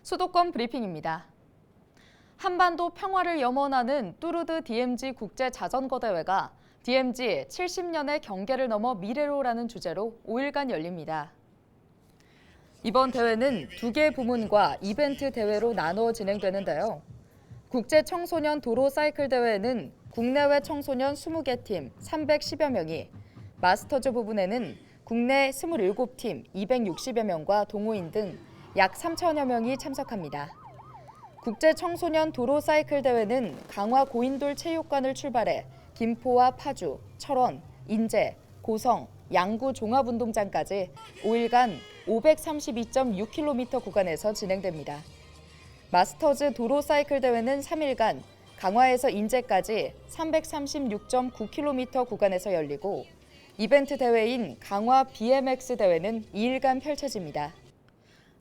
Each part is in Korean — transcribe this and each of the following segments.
수도권 브리핑입니다. 한반도 평화를 염원하는 뚜르드 DMZ 국제자전거대회가 DMZ 70년의 경계를 넘어 미래로라는 주제로 5일간 열립니다. 이번 대회는 2개 부문과 이벤트 대회로 나누어 진행되는데요. 국제청소년 도로사이클 대회에는 국내외 청소년 20개 팀 310여 명이, 마스터즈 부분에는 국내 27팀 260여 명과 동호인 등 약 3천여 명이 참석합니다. 국제청소년 도로사이클 대회는 강화 고인돌 체육관을 출발해 김포와 파주, 철원, 인제, 고성, 양구 종합운동장까지 5일간 532.6km 구간에서 진행됩니다. 마스터즈 도로사이클 대회는 3일간 강화에서 인제까지 336.9km 구간에서 열리고, 이벤트 대회인 강화 BMX 대회는 2일간 펼쳐집니다.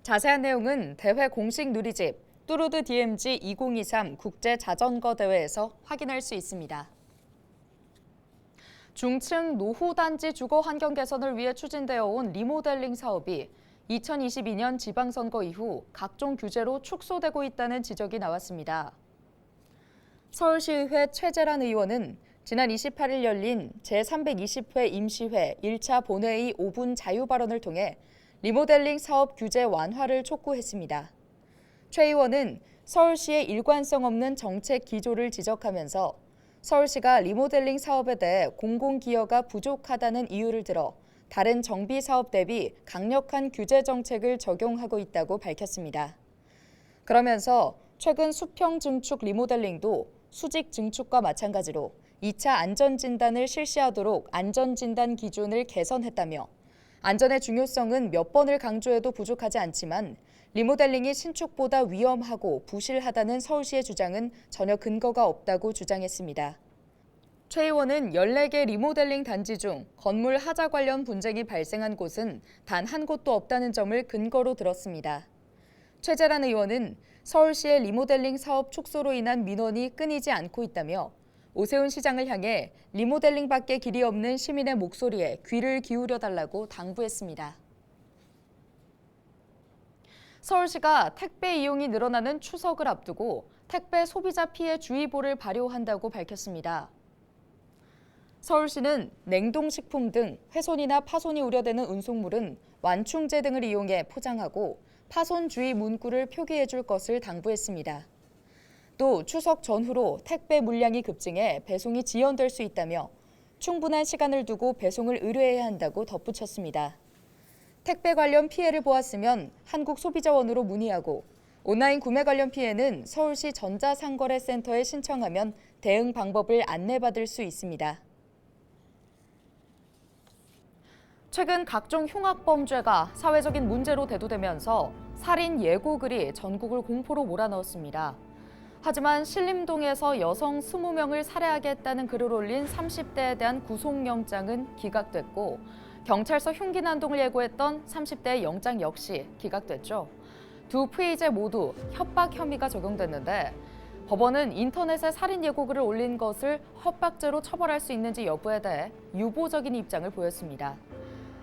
자세한 내용은 대회 공식 누리집 뚜르드 DMZ 2023 국제자전거 대회에서 확인할 수 있습니다. 중층 노후단지 주거 환경 개선을 위해 추진되어 온 리모델링 사업이 2022년 지방선거 이후 각종 규제로 축소되고 있다는 지적이 나왔습니다. 서울시의회 최재란 의원은 지난 28일 열린 제320회 임시회 1차 본회의 5분 자유 발언을 통해 리모델링 사업 규제 완화를 촉구했습니다. 최 의원은 서울시의 일관성 없는 정책 기조를 지적하면서 서울시가 리모델링 사업에 대해 공공기여가 부족하다는 이유를 들어 다른 정비 사업 대비 강력한 규제 정책을 적용하고 있다고 밝혔습니다. 그러면서 최근 수평 증축 리모델링도 수직 증축과 마찬가지로 2차 안전진단을 실시하도록 안전진단 기준을 개선했다며, 안전의 중요성은 몇 번을 강조해도 부족하지 않지만 리모델링이 신축보다 위험하고 부실하다는 서울시의 주장은 전혀 근거가 없다고 주장했습니다. 최 의원은 14개 리모델링 단지 중 건물 하자 관련 분쟁이 발생한 곳은 단 한 곳도 없다는 점을 근거로 들었습니다. 최재란 의원은 서울시의 리모델링 사업 축소로 인한 민원이 끊이지 않고 있다며, 오세훈 시장을 향해 리모델링밖에 길이 없는 시민의 목소리에 귀를 기울여달라고 당부했습니다. 서울시가 택배 이용이 늘어나는 추석을 앞두고 택배 소비자 피해 주의보를 발효한다고 밝혔습니다. 서울시는 냉동식품 등 훼손이나 파손이 우려되는 운송물은 완충제 등을 이용해 포장하고 파손 주의 문구를 표기해 줄 것을 당부했습니다. 또 추석 전후로 택배 물량이 급증해 배송이 지연될 수 있다며 충분한 시간을 두고 배송을 의뢰해야 한다고 덧붙였습니다. 택배 관련 피해를 보았으면 한국소비자원으로 문의하고, 온라인 구매 관련 피해는 서울시 전자상거래센터에 신청하면 대응 방법을 안내받을 수 있습니다. 최근 각종 흉악범죄가 사회적인 문제로 대두되면서 살인 예고글이 전국을 공포로 몰아넣었습니다. 하지만 신림동에서 여성 20명을 살해하겠다는 글을 올린 30대에 대한 구속영장은 기각됐고, 경찰서 흉기난동을 예고했던 30대의 영장 역시 기각됐죠. 두 피의자 모두 협박 혐의가 적용됐는데, 법원은 인터넷에 살인 예고글을 올린 것을 협박죄로 처벌할 수 있는지 여부에 대해 유보적인 입장을 보였습니다.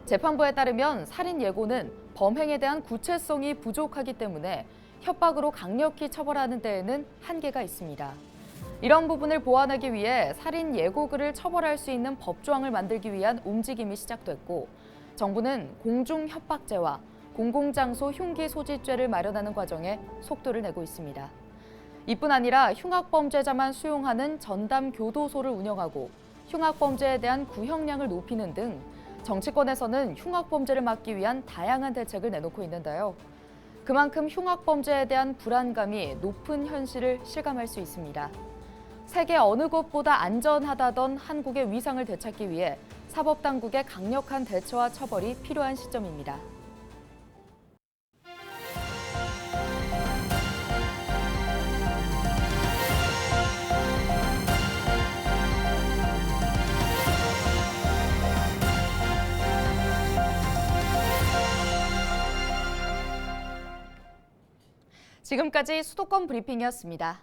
재판부에 따르면 살인 예고는 범행에 대한 구체성이 부족하기 때문에 협박으로 강력히 처벌하는 데에는 한계가 있습니다. 이런 부분을 보완하기 위해 살인 예고글을 처벌할 수 있는 법조항을 만들기 위한 움직임이 시작됐고, 정부는 공중협박죄와 공공장소 흉기 소지죄를 마련하는 과정에 속도를 내고 있습니다. 이뿐 아니라 흉악범죄자만 수용하는 전담 교도소를 운영하고 흉악범죄에 대한 구형량을 높이는 등 정치권에서는 흉악범죄를 막기 위한 다양한 대책을 내놓고 있는데요. 그만큼 흉악범죄에 대한 불안감이 높은 현실을 실감할 수 있습니다. 세계 어느 곳보다 안전하다던 한국의 위상을 되찾기 위해 사법당국의 강력한 대처와 처벌이 필요한 시점입니다. 지금까지 수도권 브리핑이었습니다.